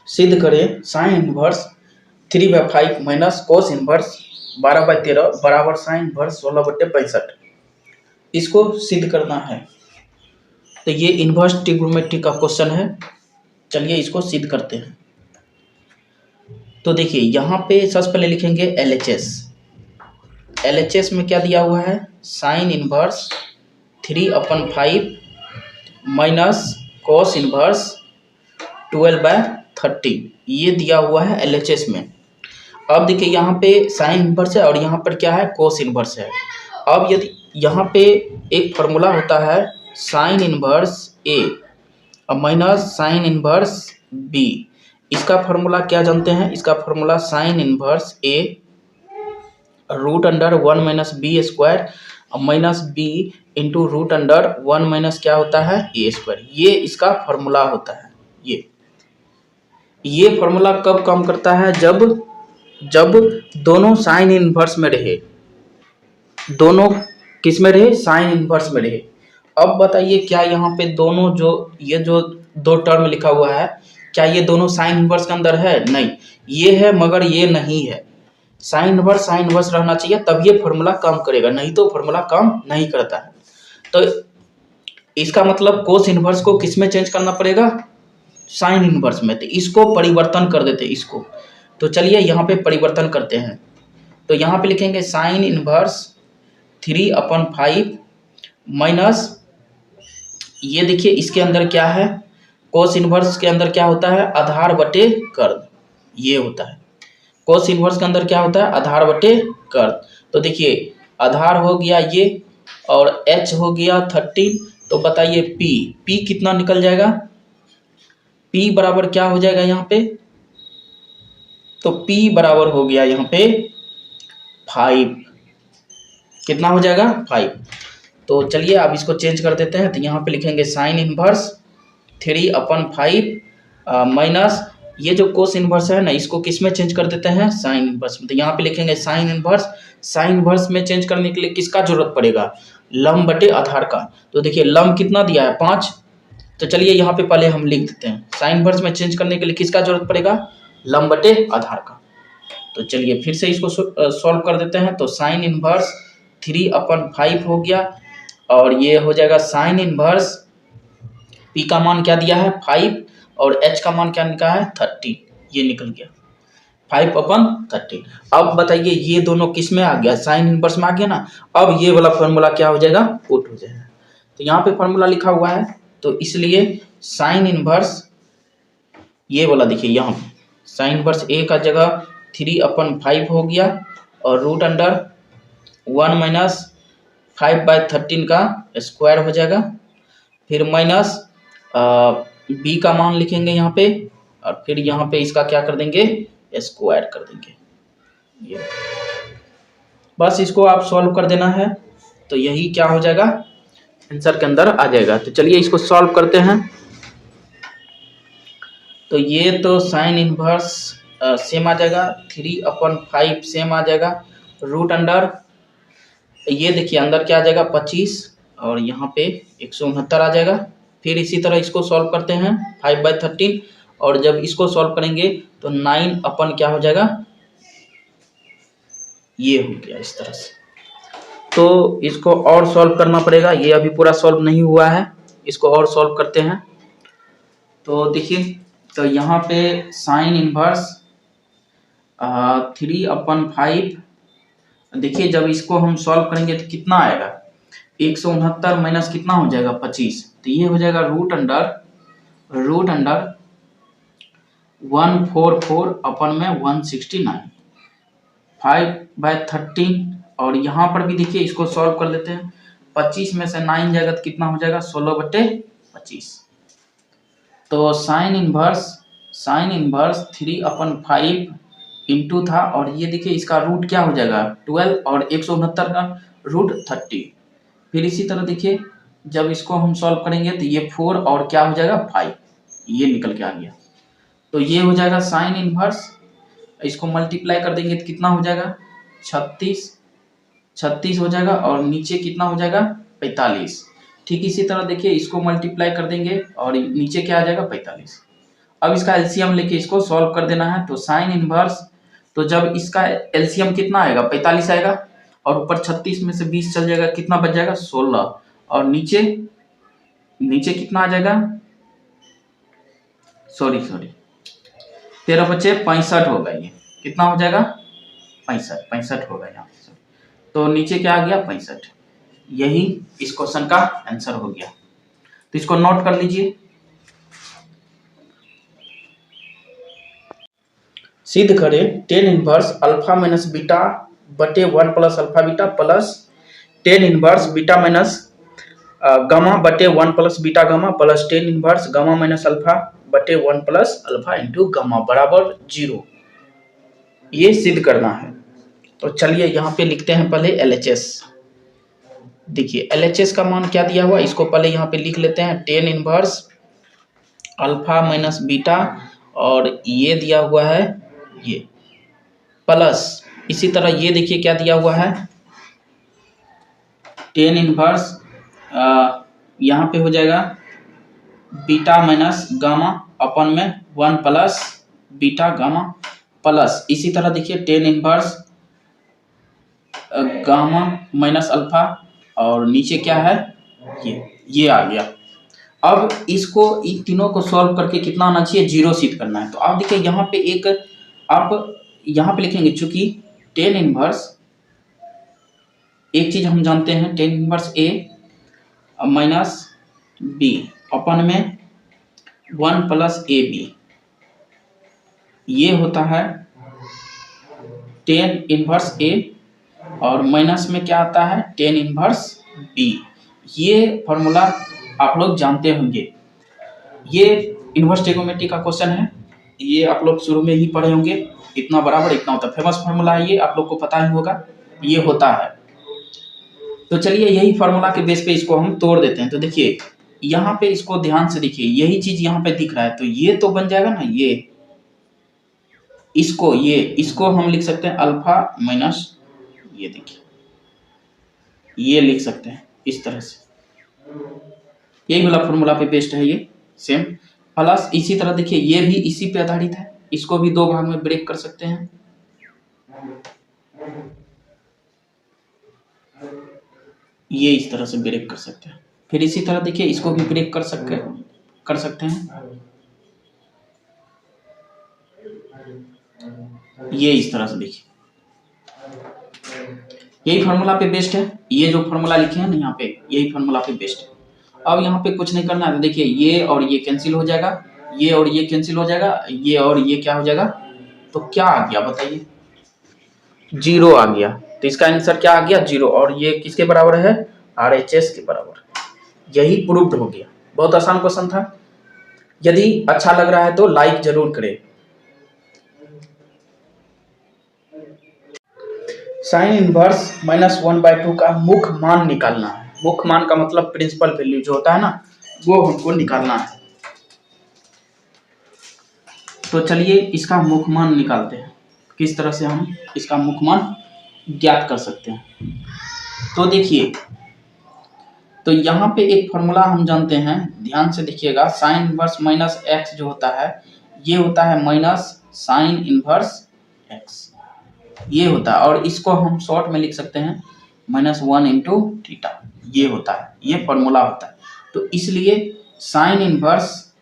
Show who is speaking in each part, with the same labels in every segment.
Speaker 1: सिद्ध करें sine inverse 3/5 minus cos inverse 12/13 बराबर साइन इनवर्स 16/65। इसको सिद्ध करना है। तो ये इनवर्स ट्रिग्नोमेट्री का क्वेश्चन है। चलिए इसको सिद्ध करते हैं। तो देखिए यहाँ पे सबसे पहले लिखेंगे LHS। LHS में क्या दिया हुआ है, sine inverse 3/5 minus cos inverse 12/13 ये दिया हुआ है LHS में। अब देखिए यहाँ पे साइन इनवर्स है और यहाँ पर क्या है, कोस इनवर्स है। अब यदि यहाँ पे एक फॉर्मूला होता है साइन इनवर्स A और माइनस साइन इनवर्स B। इसका फॉर्मूला क्या जानते हैं, इसका formula sine inverse A √1 minus B square minus B into √1 minus क्या होता है A स्क्वायर। ये इसका फॉर्मूला होता है। ये फॉर्मूला कब काम करता है, जब दोनों साइन इनवर्स में रहे। दोनों किस में रहे, साइन इनवर्स में रहे। अब बताइए क्या यहाँ पे दोनों ये जो दो टर्म लिखा हुआ है, क्या ये दोनों साइन इनवर्स के अंदर है? नहीं, ये है मगर ये नहीं है। साइन इनवर्स रहना चाहिए तब ये फॉर्मूला काम करेगा, नहीं तो फॉर्मूला काम नहीं करता है। तो इसका मतलब कोस इनवर्स को किस में चेंज करना पड़ेगा, साइन इनवर्स में। तो इसको परिवर्तन कर देते इसको। तो चलिए यहाँ पे परिवर्तन करते हैं। तो यहाँ पे लिखेंगे साइन इनवर्स 3/5 माइनस ये देखिए इसके अंदर क्या है, कोस इनवर्स के अंदर क्या होता है, आधार बटे कर्द। ये होता है कोस इनवर्स के अंदर क्या होता है, आधार बटे कर्द। तो देखिए आधार हो गया ये और h हो गया 13। तो बताइए p कितना निकल जाएगा, p बराबर क्या हो जाएगा यहाँ पे, तो p बराबर हो गया यहाँ पे 5। कितना हो जाएगा 5। तो चलिए अब इसको चेंज कर देते हैं। तो यहाँ पे लिखेंगे साइन इनवर्स 3/5 माइनस ये जो कोस इनवर्स है ना, इसको किस में चेंज कर देते हैं, साइन इनवर्स में। तो यहाँ पे लिखेंगे साइन इनवर्स में चेंज करने के लिए किसका जरूरत पड़ेगा, लंब बटे आधार का। तो देखिए लंब कितना दिया है 5। तो चलिए यहाँ पे पहले हम लिख देते हैं, साइन इनवर्स में चेंज करने के लिए किसका जरूरत पड़ेगा, लंब बटे आधार का। तो चलिए फिर से इसको सॉल्व कर देते हैं। तो साइन इनवर्स 3/5 हो गया और ये हो जाएगा साइन इनवर्स p का मान क्या दिया है 5 और h का मान क्या निकला है 30। ये निकल गया 5/30। अब बताइए ये दोनों किस में आ गया, साइन इनवर्स में आ गया ना। अब ये वाला फॉर्मूला क्या हो जाएगा, पुट हो जाएगा। तो यहाँ पे फॉर्मूला लिखा हुआ है, तो इसलिए साइन इनवर्स ये वाला देखिए यहाँ पे साइन इनवर्स a का जगह 3/5 हो गया और √1 माइनस 5/13 का स्क्वायर हो जाएगा। फिर माइनस b का मान लिखेंगे यहाँ पे और फिर यहाँ पे इसका क्या कर देंगे, स्क्वायर कर देंगे। ये बस इसको आप सॉल्व कर देना है। तो यही क्या हो जाएगा, आंसर के अंदर आ जाएगा। तो चलिए इसको सॉल्व करते हैं। तो ये तो साइन इनवर्स सेम आ जाएगा, 3/5 सेम आ जाएगा, ये देखिए अंदर क्या आ जाएगा 25 और यहाँ पे 169 आ जाएगा। फिर इसी तरह इसको सॉल्व करते हैं 5/13 और जब इसको सॉल्व करेंगे तो 9 क्या हो जाएगा, ये हो गया इस तरह से। तो इसको और सॉल्व करना पड़ेगा, ये अभी पूरा सॉल्व नहीं हुआ है, इसको और सॉल्व करते हैं। तो देखिए तो यहाँ पे साइन इनवर्स 3/5 देखिए जब इसको हम सॉल्व करेंगे तो कितना आएगा, 169 माइनस कितना हो जाएगा 25। तो ये हो जाएगा √144 अपन में 169 5/13। और यहाँ पर भी देखिए इसको सॉल्व कर लेते हैं। 25 में से 9 जाएगा तो कितना हो जाएगा 16/25। तो साइन इनवर्स 3/5 इंटू था और ये देखिए इसका रूट क्या हो जाएगा 12 और 169 का √30। फिर इसी तरह देखिए जब इसको हम सॉल्व करेंगे तो ये 4 और क्या हो जाएगा 5, ये निकल के आ गया। तो ये हो जाएगा साइन इनवर्स, इसको मल्टीप्लाई कर देंगे तो कितना हो जाएगा 36 हो जाएगा और नीचे कितना हो जाएगा 45। ठीक इसी तरह देखिए इसको मल्टीप्लाई कर देंगे और नीचे क्या आ जाएगा 45। अब इसका एलसीएम लेके इसको सॉल्व कर देना है। तो साइन इनवर्स, तो जब इसका एलसीएम कितना आएगा 45 आएगा, और ऊपर 36 में से 20 चल जाएगा, कितना बच जाएगा 16, और नीचे नीचे कितना आ जाएगा, सॉरी 13 बचे 65 होगा, ये कितना हो जाएगा 65 होगा यहाँ पे। तो नीचे क्या आ गया 65। यही इस क्वेश्चन का आंसर हो गया। तो इसको नोट कर लीजिए। सिद्ध करें tan inverse alpha minus beta बटे 1 plus alpha beta plus tan inverse beta minus gamma बटे 1 plus beta gamma plus tan inverse gamma minus alpha बटे 1 प्लस अल्फा इंटू गामा बराबर 0। ये सिद्ध करना है। तो चलिए यहाँ पे लिखते हैं पहले LHS। देखिए LHS का मान क्या दिया हुआ, इसको पहले यहाँ पे लिख लेते हैं, tan inverse alpha minus beta, और ये दिया हुआ है ये, प्लस इसी तरह ये देखिए क्या दिया हुआ है, टेन इनवर्स यहाँ पे हो जाएगा बीटा माइनस गामा अपन में 1 प्लस बीटा गामा, प्लस इसी तरह देखिए tan inverse gamma minus alpha, और नीचे क्या है ये आ गया। अब इसको इन तीनों को सॉल्व करके कितना आना चाहिए 0 सिद्ध करना है। तो आप देखिए यहाँ पे एक आप यहाँ पे लिखेंगे, चूंकि टेन इनवर्स, एक चीज हम जानते हैं, टेन इनवर्स ए माइनस बी अपन में 1 प्लस ए बी, ये होता है टेन इनवर्स ए, और माइनस में क्या आता है टेन इनवर्स बी। ये फॉर्मूला आप लोग जानते होंगे, ये इनवर्स ट्रिगोनोमेट्री का क्वेश्चन है, ये आप लोग शुरू में ही पढ़े होंगे, इतना बराबर इतना होता है, फेमस फार्मूला है ये, आप लोग को पता ही होगा ये होता है। तो चलिए यही फार्मूला के बेस पे इसको हम तोड़ देते हैं। तो देखिए यहाँ पे इसको ध्यान से देखिए, यही चीज यहाँ पे दिख रहा है, तो ये तो बन जाएगा ना, ये इसको हम लिख सकते हैं अल्फा माइनस, ये देखिए ये लिख सकते हैं इस तरह से, यही वाला फॉर्मूला पे बेस्ड है ये सेम। प्लस इसी तरह देखिए ये भी इसी पे आधारित है, इसको भी दो भाग में ब्रेक कर सकते हैं, ये इस तरह से ब्रेक कर सकते हैं। फिर इसी तरह देखिए इसको भी ब्रेक कर सकते हैं, ये इस तरह से देखिए, यही फार्मूला पे बेस्ड है, ये जो फार्मूला लिखे हैं ना यहाँ पे, यही फार्मूला पे बेस्ड है। अब यहाँ पे कुछ नहीं करना है, तो देखिए ये और ये कैंसिल हो जाएगा, ये और ये कैंसिल हो जाएगा, ये और ये क्या हो जाएगा, तो क्या आ गया बताइए 0 आ गया। तो इसका आंसर क्या आ गया 0, और ये किसके बराबर है RHS के बराबर। यही प्रूव्ड हो गया। बहुत आसान क्वेश्चन था। यदि अच्छा लग रहा है तो लाइक जरूर करें। साइन इनवर्स -1/2 का मुख्य मान निकालना है। मुख्य मान का मतलब प्रिंसिपल वैल्यू जो होता है ना, वो हमको निकालना है। तो चलिए इसका मुख्य मान निकालते हैं, किस तरह से हम इसका मुख्य मान ज्ञात कर सकते हैं। तो देखिए, तो यहाँ पे एक फॉर्मूला हम जानते हैं, ध्यान से देखिएगा, साइन इनवर्स -x जो होता है, ये होता है माइनस साइन इनवर्स x, ये होता है। और इसको हम शॉर्ट में लिख सकते हैं -1 इंटू थीटा, ये होता है, ये फॉर्मूला होता है। तो इसलिए साइन इनवर्स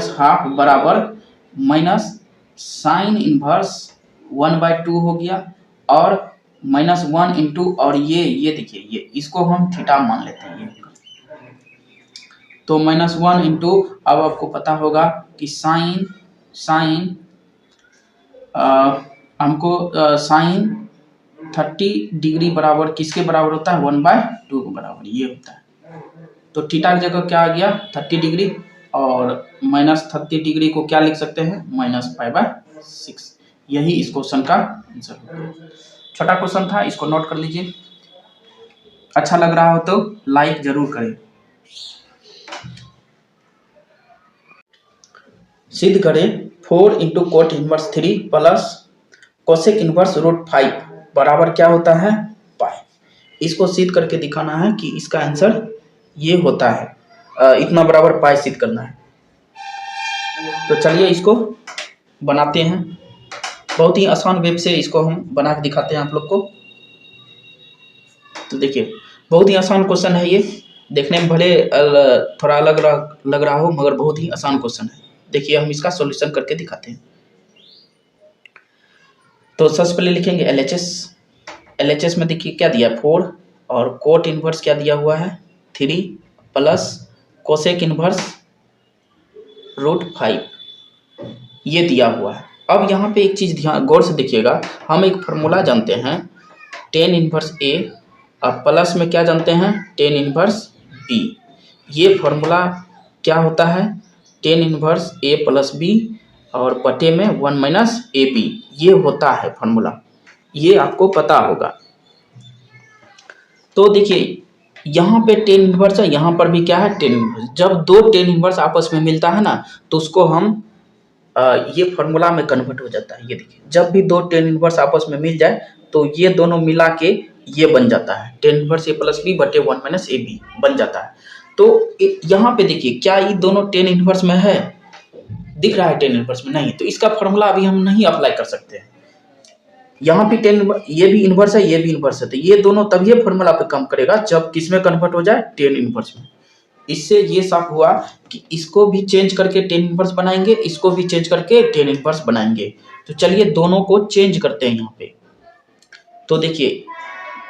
Speaker 1: -हाफ बराबर माइनस साइन इनवर्स 1/2 हो गया, और -1 इंटू, और ये देखिए, ये इसको हम थीटा मान लेते हैं, ये तो -1 इंटू, अब आपको पता होगा कि साइन हमको साइन 30 डिग्री बराबर किसके बराबर होता है 1/2 के बराबर, ये होता है। तो थीटा की जगह क्या आ गया 30 डिग्री, और -30 डिग्री को क्या लिख सकते हैं -π/6। यही इस क्वेश्चन का आंसर हो गया। छोटा क्वेश्चन था, इसको नोट कर लीजिए। अच्छा लग रहा हो तो लाइक जरूर करें। सिद्ध करें 4 into cot inverse 3 plus cosec inverse √5 बराबर क्या होता है पाई। इसको सिद्ध करके दिखाना है कि इसका आंसर ये होता है। इतना बराबर पाई सिद्ध करना है। तो चलिए इसको बनाते हैं। बहुत ही आसान वेब से इसको हम बना के दिखाते हैं आप लोग को। तो देखिए बहुत ही आसान क्वेश्चन है ये, देखने में भले थोड़ा अलग लग रहा हो मगर बहुत ही आसान क्वेश्चन है। देखिए हम इसका सॉल्यूशन करके दिखाते हैं। तो सबसे पहले लिखेंगे LHS। LHS में देखिए क्या दिया है 4 और कोट इनवर्स क्या दिया हुआ है 3 प्लस कोसेक इनवर्स √5 ये दिया हुआ है। अब यहाँ पे एक चीज़ ध्यान गौर से देखिएगा, हम एक फार्मूला जानते हैं tan इनवर्स A और प्लस में क्या जानते हैं tan इनवर्स B। ये फार्मूला क्या होता है tan inverse A plus B और बटे में 1 माइनस AB, ये होता है फार्मूला, ये आपको पता होगा। तो देखिए यहाँ पे tan इनवर्स है, यहाँ पर भी क्या है tan इनवर्स। जब दो tan इनवर्स आपस में मिलता है ना तो उसको हम ये फार्मूला में कन्वर्ट हो जाता है। ये देखिए जब भी दो tan इनवर्स आपस में मिल जाए तो ये दोनों मिला के ये बन जाता है tan inverse A plus B बटे 1 माइनस AB बन जाता है। तो यहाँ पे देखिए क्या ये दोनों tan इनवर्स में है, दिख रहा है tan इनवर्स में नहीं, तो इसका फार्मूला अभी हम नहीं अप्लाई कर सकते हैं। यहाँ भी ये भी इनवर्स है ये भी इनवर्स है, तो ये दोनों तभी ये फार्मूला पे काम करेगा जब किस में कन्वर्ट हो जाए tan इनवर्स में। इससे ये साफ हुआ कि इसको भी चेंज करके tan इनवर्स बनाएंगे, इसको भी चेंज करके tan इनवर्स बनाएंगे। तो चलिए दोनों को चेंज करते हैं यहाँ पे। तो देखिए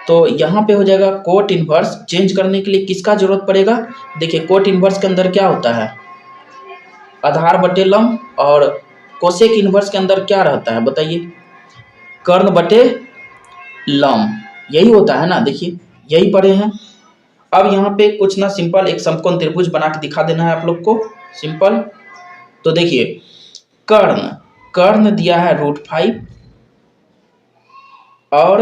Speaker 1: तो यहाँ पे हो जाएगा कोट इनवर्स। चेंज करने के लिए किसका जरूरत पड़ेगा, देखिए कोट इनवर्स के अंदर क्या होता है आधार बटे लंब, और कोसेक इनवर्स के अंदर क्या रहता है बताइए कर्ण बटे लंब, यही होता है ना। देखिए यही पढ़े हैं। अब यहाँ पे कुछ ना सिंपल एक समकोण त्रिभुज बना के दिखा देना है आप लोग को, सिंपल। तो देखिए कर्ण दिया है √5 और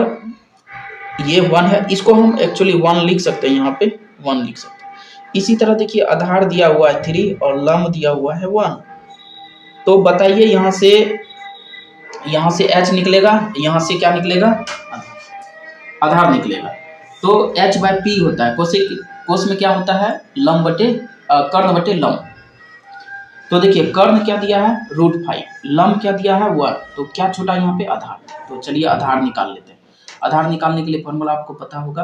Speaker 1: ये 1 है, इसको हम एक्चुअली 1 लिख सकते हैं, यहाँ पे 1 लिख सकते हैं। इसी तरह देखिए आधार दिया हुआ है 3 और लंब दिया हुआ है 1। तो बताइए यहाँ से h निकलेगा, यहाँ से क्या निकलेगा आधार निकलेगा। तो h/p होता है, कोस में क्या होता है लंब बटे कर्ण बटे लंब। तो देखिए कर्ण क्या दिया है √5, लंब क्या दिया है 1, तो क्या छूटा यहाँ पे आधार। तो चलिए आधार निकाल लेते हैं। आधार निकालने के लिए फॉर्मूला आपको पता होगा,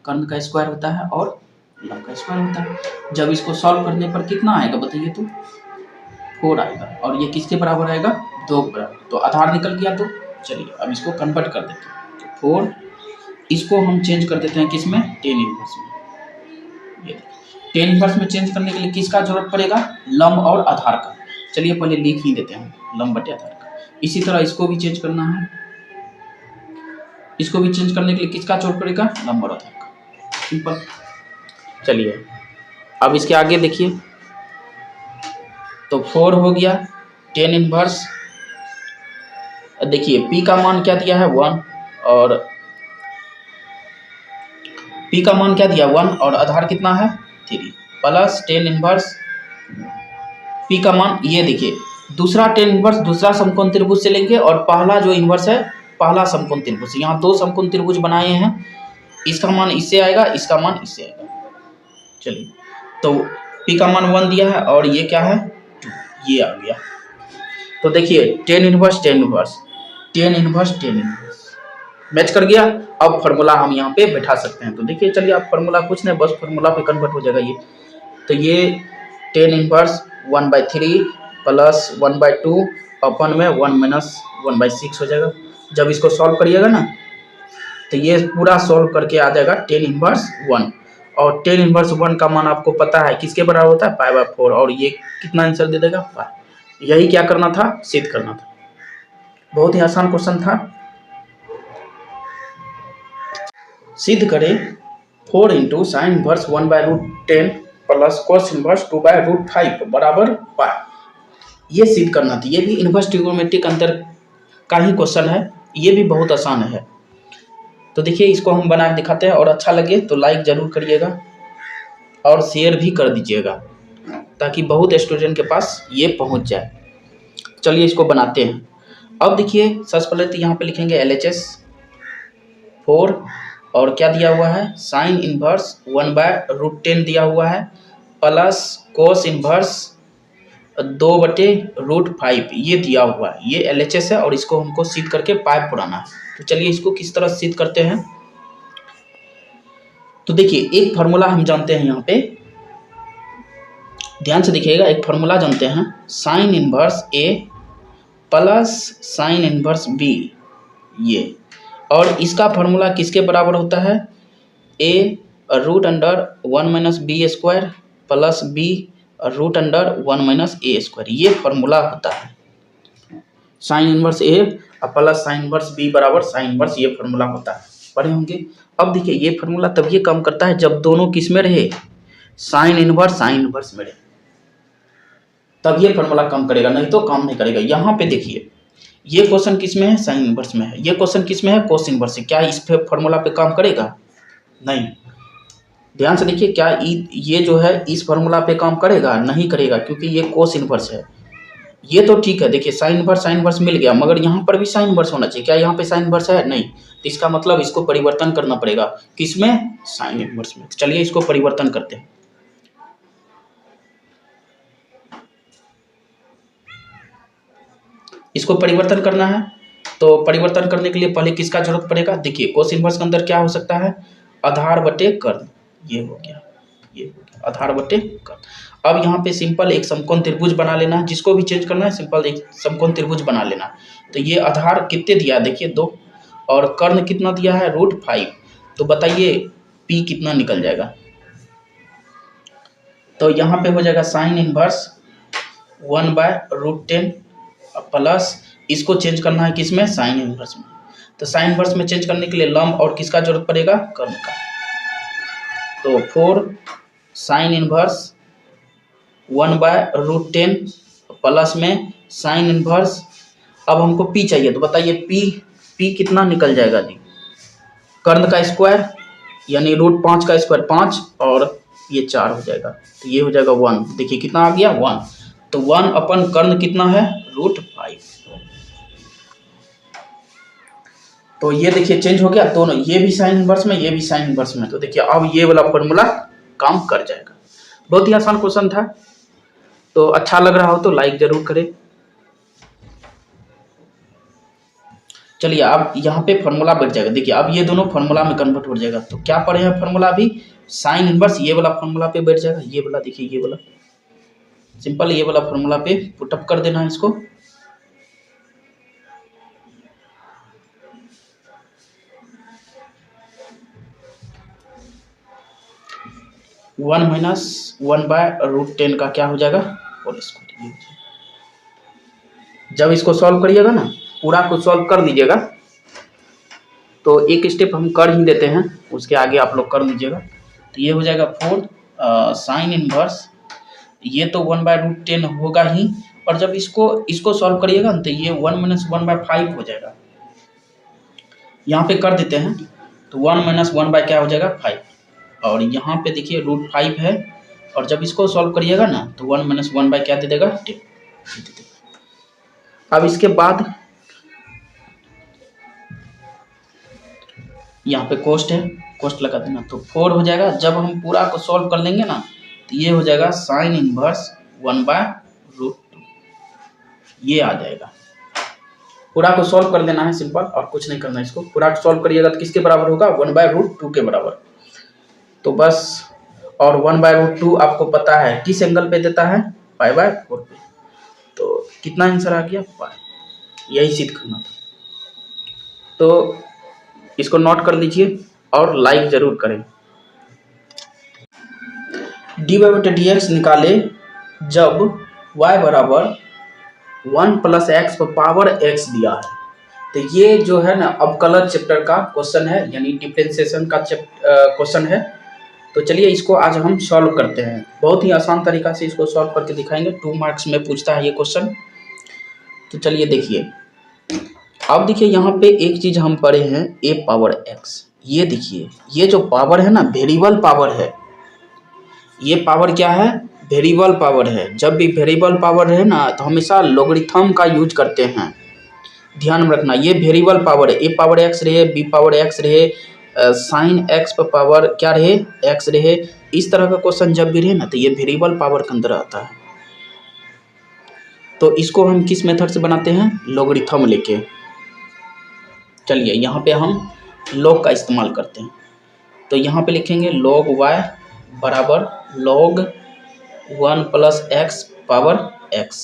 Speaker 1: कर्ण का स्क्वायर होता है और लंब का स्क्वायर होता है। जब इसको सॉल्व करने पर कितना आएगा बताइए तो 4 आएगा, और ये किसके बराबर आएगा 2 के बराबर। तो आधार निकल गया। तो चलिए अब इसको कन्वर्ट कर देते हैं। तो 4 इसको हम चेंज कर देते हैं किसमें tan इनवर्स में। ये tan इनवर्स में चेंज करने के लिए किसका जरूरत पड़ेगा लंब और आधार का। चलिए पहले लिख ही देते हैं लंब बटे आधार का। इसी तरह इसको भी चेंज करना है, इसको भी चेंज करने के लिए किसका जरूरत पड़ेगा लंब और आधार का, सिंपल। चलिए अब इसके आगे देखिए, तो 4 हो गया tan इनवर्स। देखिए p का मान क्या दिया है 1 और p का मान क्या दिया 1 और आधार कितना है 3 प्लस tan इनवर्स p का मान। ये देखिए दूसरा tan इनवर्स दूसरा समकोण त्रिभुज से लेंगे और पहला जो इनवर्स है पहला समकोण त्रिभुज। यहाँ 2 समकोण त्रिभुज बनाए हैं, इसका मान इससे आएगा, इसका मान इससे आएगा। चलिए तो p का मान 1 दिया है और ये क्या है 2, ये आ गया। तो देखिए tan इनवर्स मैच कर गया। अब फार्मूला हम यहाँ पे बैठा सकते हैं। तो देखिए चलिए आप फार्मूला कुछ नहीं, बस फार्मूला पे कन्वर्ट हो जाएगा ये। तो ये tan इनवर्स 1/3 प्लस 1/2 अपन में 1 माइनस 1/6 हो जाएगा। जब इसको सॉल्व करिएगा ना तो ये पूरा सॉल्व करके आ जाएगा tan इनवर्स 1, और tan इनवर्स 1 का मान आपको पता है किसके बराबर होता है π/4, और ये कितना आंसर दे देगा π। यही क्या करना था सिद्ध करना था। बहुत ही आसान क्वेश्चन था। सिद्ध करें 4 × sin inverse 1/√10 plus cos inverse 2/√5 बराबर π। ये सिद्ध करना था। ये भी इनवर्स ट्रिग्नोमेट्रिक अंतर का ही क्वेश्चन है, ये भी बहुत आसान है। तो देखिए इसको हम बना के दिखाते हैं, और अच्छा लगे तो लाइक जरूर करिएगा और शेयर भी कर दीजिएगा ताकि बहुत स्टूडेंट के पास ये पहुंच जाए। चलिए इसको बनाते हैं। अब देखिए सबसे पहले तो यहाँ पे लिखेंगे LHS 4 और क्या दिया हुआ है साइन इनवर्स 1/√10 दिया हुआ है प्लस कोस इनवर्स 2/√5 ये दिया हुआ है। ये LHS है और इसको हमको सिद्ध करके पाइप पुराना है। तो चलिए इसको किस तरह सिद्ध करते हैं। तो देखिए एक फार्मूला हम जानते हैं, यहाँ पे ध्यान से देखिएगा, एक फार्मूला जानते हैं, sign inverse A plus sign inverse B ये, और इसका फार्मूला किसके बराबर होता है, A√(1-b² प्लस B√(1-a²। ये फार्मूला होता है sine inverse A plus sign inverse B बराबर साइन इनवर्स, ये फार्मूला होता है, पढ़े होंगे। अब देखिए ये फार्मूला तब ये काम करता है जब दोनों किस में रहे, साइन इनवर्स में रहे, तब ये फार्मूला काम करेगा, नहीं तो काम नहीं करेगा। यहाँ पे देखिए ये क्वेश्चन किस में है, साइन इनवर्स में है, ये क्वेश्चन किस में है, कोस इनवर्स है। क्या इस पे फार्मूला पे काम करेगा, नहीं। ध्यान से देखिए, क्या ये जो है इस फार्मूला पे काम करेगा, नहीं करेगा, क्योंकि ये कोस इनवर्स है। ये तो ठीक है, देखिए साइन इनवर्स मिल गया, मगर यहाँ पर भी साइन इनवर्स होना चाहिए। क्या यहाँ पे साइन इनवर्स है, नहीं, तो इसका मतलब इसको परिवर्तन करना पड़ेगा, किसमें, साइन इनवर्स में। चलिए इसको परिवर्तन करते हैं। इसको परिवर्तन करना है, तो परिवर्तन करने के लिए पहले किसका जरूरत पड़ेगा, देखिए कोस इनवर्स के अंदर क्या हो सकता है, आधार बटे कर्ण, ये हो गया, ये हो गया आधार बटे कर्ण। अब यहाँ पे सिंपल एक समकोण त्रिभुज बना लेना है, जिसको भी चेंज करना है सिंपल एक समकोण त्रिभुज बना लेना। तो ये आधार कितने दिया है, देखिए 2, और कर्ण कितना दिया है, √5। तो बताइए P कितना निकल जाएगा, तो यहाँ पे हो जाएगा साइन इनवर्स 1/√10 प्लस इसको चेंज करना है किसमें, साइन इनवर्स में। तो साइन इनवर्स में चेंज करने के लिए लंब और किसका जरूरत पड़ेगा, कर्ण का। तो 4 साइन इनवर्स 1/√10 प्लस में साइन इनवर्स, अब हमको P चाहिए, तो बताइए P कितना निकल जाएगा जी, कर्ण का स्क्वायर यानी √5 का स्क्वायर 5 और ये 4 हो जाएगा, तो ये हो जाएगा 1। देखिए कितना आ गया, 1। तो 1 अपन कर्ण कितना है, √5। तो ये देखिए चेंज हो गया दोनों, ये भी साइन इनवर्स में, ये भी साइन इनवर्स में। तो देखिए अब ये वाला फॉर्मूला काम कर जाएगा। बहुत ही आसान क्वेश्चन था, तो अच्छा लग रहा हो तो लाइक जरूर करें। चलिए अब यहाँ पे फॉर्मूला बढ़ जाएगा, देखिए अब ये दोनों फॉर्मूला में कन्वर्ट हो जाएगा। तो क्या पढ़े हैं फॉर्मूला अभी, साइन इनवर्स, ये वाला फॉर्मूला पे बैठ जाएगा, ये वाला देखिए, ये वाला सिंपल, ये वाला फॉर्मूला पे पुटअप कर देना है इसको। वन माइनस 1/√10 का क्या हो जाएगा, होल स्क्वायर। जब इसको सॉल्व करिएगा ना, पूरा को सॉल्व कर लीजिएगा, तो एक स्टेप हम कर ही देते हैं, उसके आगे आप लोग कर लीजिएगा। तो ये हो जाएगा 4 साइन इनवर्स, ये तो 1/√10 होगा ही, और जब इसको सॉल्व करिएगा तो ये 1 - 1/5 हो जाएगा। यहाँ पे कर देते हैं, तो 1 - 1 क्या हो जाएगा, 5, और यहाँ पे देखिए √5 है, और जब इसको सॉल्व करिएगा ना तो 1 - 1 क्या दे देगा, 10। अब इसके बाद यहाँ पे कोष्ट है, कोष्ट लगा देना, तो 4 हो जाएगा। जब हम पूरा को सॉल्व कर लेंगे ना, तो ये हो जाएगा साइन इनवर्स 1/√2, ये आ जाएगा। पूरा को सॉल्व कर लेना है सिंपल, और कुछ नहीं करना है। इसको पूरा को सॉल्व करिएगा तो किसके बराबर होगा, 1/√2 के बराबर। तो बस, और 1/√2 आपको पता है किस एंगल पे देता है, π/4 पे। तो कितना आंसर आ गया, π, यही सिद्ध करना था। तो इसको नोट कर लीजिए और लाइक जरूर करें। dy/dx निकाले जब y बराबर 1 + x पर पावर x दिया है। तो ये जो है ना अवकलज चैप्टर का क्वेश्चन है, यानी डिफरेंशिएशन का क्वेश्चन है। तो चलिए इसको आज हम सॉल्व करते हैं, बहुत ही आसान तरीका से इसको सॉल्व करके दिखाएंगे। 2 मार्क्स में पूछता है ये क्वेश्चन। तो चलिए देखिए, अब देखिए यहाँ पे एक चीज हम पढ़े हैं, a⁻x। ये देखिए, ये जो पावर है ना, वेरिएबल पावर है। ये पावर क्या है, वेरिएबल पावर है। जब भी वेरिएबल पावर है ना, तो हमेशा लॉगरिथम का यूज करते हैं, ध्यान में रखना। ये वेरिएबल पावर है, a⁻x रहे, b⁻x रहे, साइन x पर पावर क्या रहे, x रहे, इस तरह का क्वेश्चन जब भी रहे ना तो ये वेरिएबल पावर के अंदर आता है। तो इसको हम किस मेथड से बनाते हैं, लॉगरिथम लेके। चलिए यहाँ पे हम लॉग का इस्तेमाल करते हैं। तो यहाँ पे लिखेंगे log y बराबर log 1 plus x power x।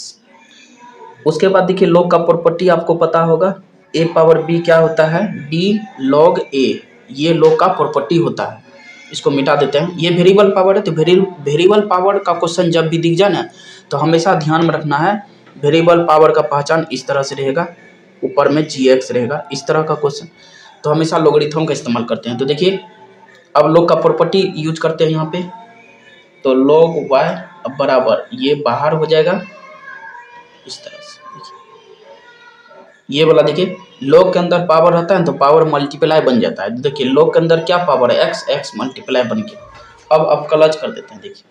Speaker 1: उसके बाद देखिए log का प्रॉपर्टी आपको पता होगा, a पावर b क्या होता है, d log a, ये log का प्रॉपर्टी होता है। इसको मिटा देते हैं, ये वेरिएबल पावर है। तो वेरिएबल पावर का क्वेश्चन जब भी दिख जाए ना तो हमेशा ध्यान में रखना है, वेरिएबल पावर का पहचान इस तरह से रहेगा, ऊपर में gx रहेगा, इस तरह का क्वेश्चन। तो हमेशा लॉगरिथम का इस्तेमाल करते हैं। तो देखिए अब log का प्रॉपर्टी यूज करते हैं यहाँ पे। तो log y बराबर ये बाहर हो जाएगा इस तरह से। ये वाला देखिए log के अंदर पावर रहता है तो पावर मल्टीप्लाई बन जाता है। देखिए log के अंदर क्या पावर है, x, x मल्टीप्लाई बन गया। अब क्लच कर देते हैं, देखिए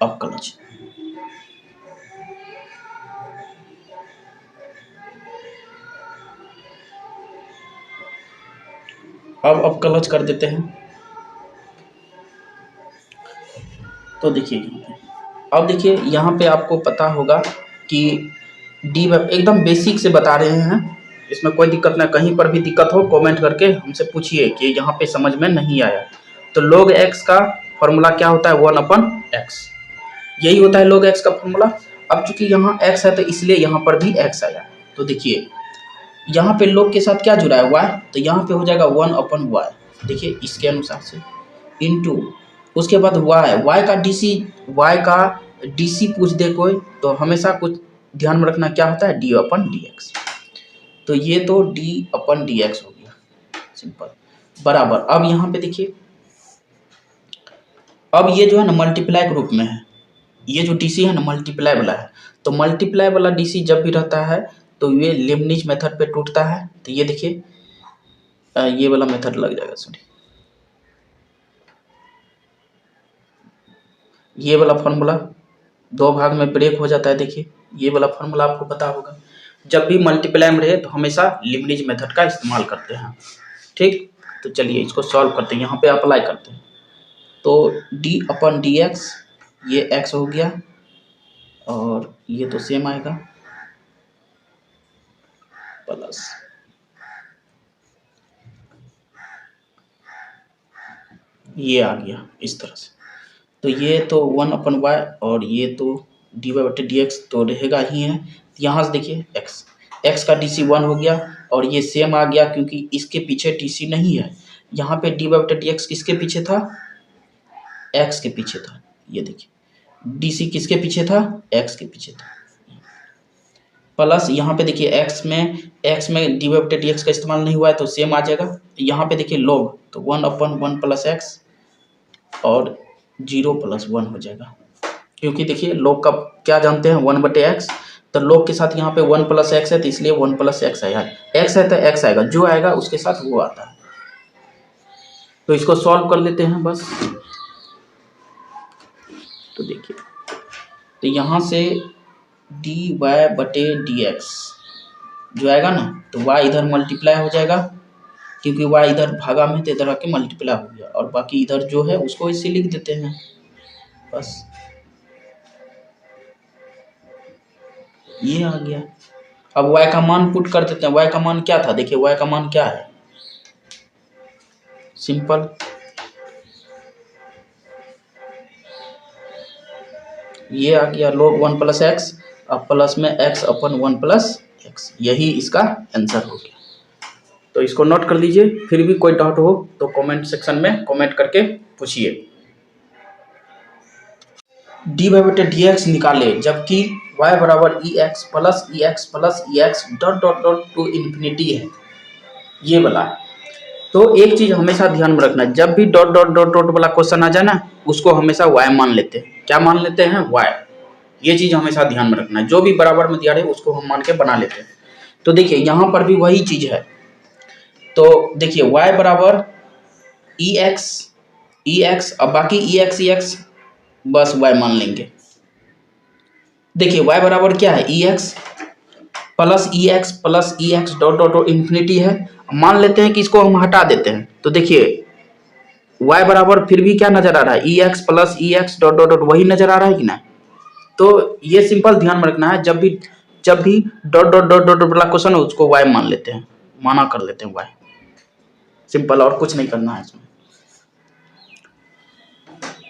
Speaker 1: अब क्लच, अब क्लच कर देते हैं। तो देखिए अब देखिए यहाँ पे आपको पता होगा कि डी एकदम बेसिक से बता रहे हैं, इसमें कोई दिक्कत ना, कहीं पर भी दिक्कत हो कमेंट करके हमसे पूछिए कि यहाँ पे समझ में नहीं आया। तो log x का फॉर्मूला क्या होता है, 1/x, यही होता है log x का फॉर्मूला। अब चूंकि यहाँ x है तो इसलिए यहाँ पर भी x आया। तो देखिए यहाँ पे log के साथ क्या जुड़ा है, y, तो यहाँ पे हो जाएगा 1/y, देखिए इसके अनुसार से, इंटू उसके बाद y का dc पूछ दे कोई तो हमेशा कुछ ध्यान में रखना, क्या होता है, d/dx। तो ये तो d/dx हो गया, सिंपल, बराबर। अब यहाँ पे देखिए अब ये जो है ना मल्टीप्लाई के रूप में है, ये जो डीसी है ना मल्टीप्लाई वाला है। तो मल्टीप्लाई वाला डीसी जब भी रहता है तो ये लेबनिज मेथड पे टूटता है। तो ये देखिए ये वाला मेथड लग जाएगा, सॉरी, ये वाला फॉर्मूला 2 भाग में ब्रेक हो जाता है। देखिए ये वाला फॉर्मूला आपको पता होगा, जब भी मल्टीप्लाई में रहे तो हमेशा लेबनिज मेथड का इस्तेमाल करते हैं, ठीक। तो चलिए इसको सॉल्व करते हैं, यहाँ पे अप्लाई करते हैं। तो d/dx ये x हो गया और ये तो सेम आएगा, प्लस ये आ गया इस तरह से। तो ये तो 1/y और ये तो dy/dx तो रहेगा ही है। यहाँ से देखिए x का dc 1 हो गया और ये सेम आ गया क्योंकि इसके पीछे dc नहीं है। यहाँ पे dy/dx किसके पीछे था, x के पीछे था। ये देखिए dc किसके पीछे था, x के पीछे था, प्लस यहाँ पे देखिए x में dy/dx का इस्तेमाल नहीं हुआ है तो सेम आ जाएगा। यहाँ पे देखिए log तो 1/1 प्लस x और 0 + 1 हो जाएगा, क्योंकि देखिए log का क्या जानते हैं 1/x। तो log के साथ यहाँ पे 1 + x है तो इसलिए 1 + x आया, x है तो x आएगा, जो आएगा उसके साथ वो आता है। तो इसको सॉल्व कर लेते हैं बस। तो देखिए तो यहाँ से dy/dx जो आएगा ना तो y इधर मल्टीप्लाई हो जाएगा, क्योंकि y इधर भागा में तो इधर आके मल्टीप्लाई हो गया, और बाकी इधर जो है उसको इसे लिख देते हैं बस, ये आ गया। अब y का मान पुट कर देते हैं। y का मान क्या था, देखिए y का मान क्या है, सिंपल, ये आ गया log 1 + x, अब प्लस में x/1 + x, यही इसका आंसर हो गया। तो इसको नोट कर लीजिए, फिर भी कोई डाउट हो तो कमेंट सेक्शन में कमेंट करके पूछिए। dy/dx निकाले जबकि y बराबर ex + ex टू इन्फिनिटी है, ये वाला। तो एक चीज हमेशा ध्यान में रखना, जब भी ... वाला क्वेश्चन आ जाए ना उसको हमेशा y मान लेते हैं। क्या मान लेते हैं, y। ये चीज हमेशा ध्यान में रखना है, जो भी बराबर में दिया रहे उसको हम मान के बना लेते हैं। तो देखिए यहाँ पर भी वही चीज है। तो देखिए y बराबर ex, अब बाकी ex बस y मान लेंगे। देखिए y बराबर क्या है, ex + ex इन्फिनिटी है। मान लेते हैं कि इसको हम हटा देते हैं। तो देखिए y बराबर फिर भी क्या नजर आ रहा है, ई एक्स प्लस ई एक्स डॉट डॉट डॉट, वही नजर आ रहा है कि ना। तो ये सिंपल ध्यान में रखना है, जब भी डॉट डॉट डॉट डॉट वाला क्वेश्चन है उसको y मान लेते हैं, माना कर लेते हैं y। सिंपल, और कुछ नहीं करना है इसमें।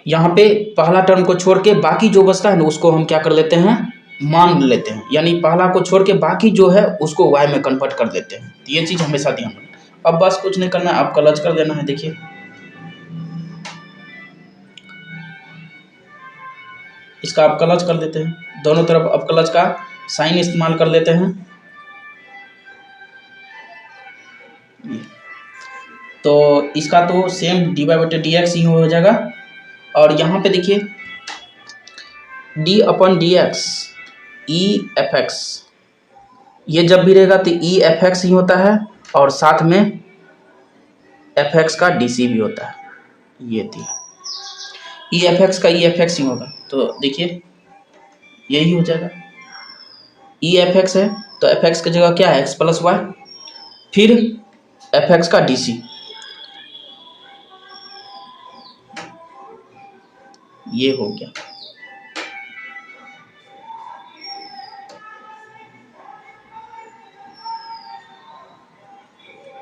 Speaker 1: यहाँ पे पहला टर्म को छोड़ के बाकी जो बचता है ना उसको हम क्या कर लेते हैं, मान लेते हैं, यानी पहला को छोड़ के बाकी जो है उसको y में कन्वर्ट कर देते हैं। तो ये चीज हमेशा ध्यान रखना। अब बस कुछ नहीं करना है, अब कलज कर देना है। देखिए इसका अब कलज कर देते हैं, दोनों तरफ अब कलज का साइन इस्तेमाल कर लेते हैं। तो इसका तो सेम dy बटे डी एक्स ही हो जाएगा। और यहाँ पे देखिए d अपन D X E F X, ये जब भी रहेगा तो ई एफ एक्स ही होता है, और साथ में एफ एक्स का डी सी भी होता है। ये थी ई एफ एक्स का ई एफ एक्स ही होगा, तो देखिए यही हो जाएगा। ई एफ एक्स है तो एफ एक्स की जगह क्या है, एक्स प्लस वाई, फिर एफ एक्स का डी सी, ये हो गया।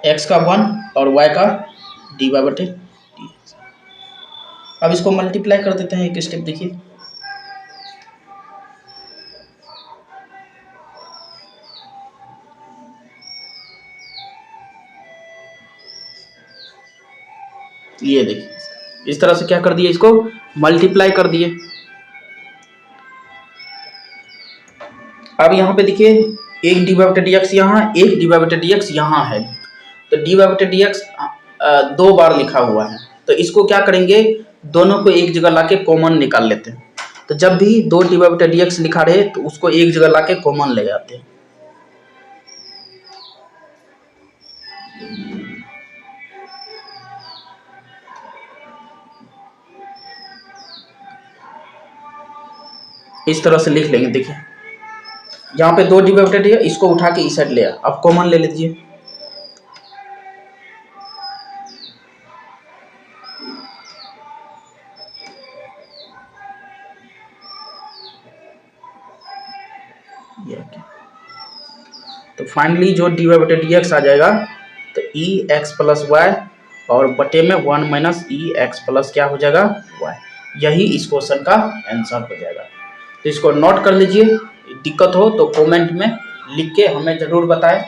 Speaker 1: x का 1 और y का dy बटे dx। अब इसको मल्टीप्लाई कर देते हैं एक स्टेप। देखिए ये देखिए इस तरह से क्या कर दिए, इसको मल्टीप्लाई कर दिए। अब यहाँ पे देखिए एक डी वाई बटे डी एक्स यहाँ, एक डी वाई बटे डी एक्स यहाँ है, तो डी वाई बटे डी एक्स 2 बार लिखा हुआ है, तो इसको क्या करेंगे, दोनों को एक जगह लाके कॉमन निकाल लेते हैं। तो जब भी 2 डी वाई बटे डी एक्स लिखा रहे तो उसको एक जगह लाके कॉमन ले जाते हैं। इस तरह से लिख लेंगे। देखिए यहाँ पे 2 डी वाई बटे डी है, इसको उठा के इस साइड ले, अब कॉमन ले लीजिए। तो फाइनली जो डी वाई बटे डी एक्स आ जाएगा, तो ई एक्स प्लस वाई और बटे में 1 माइनस ई एक्स प्लस क्या हो जाएगा, वाई। यही इस क्वेश्चन का आंसर हो जाएगा। तो इसको नोट कर लीजिए, दिक्कत हो तो कमेंट में लिख के हमें ज़रूर बताएं।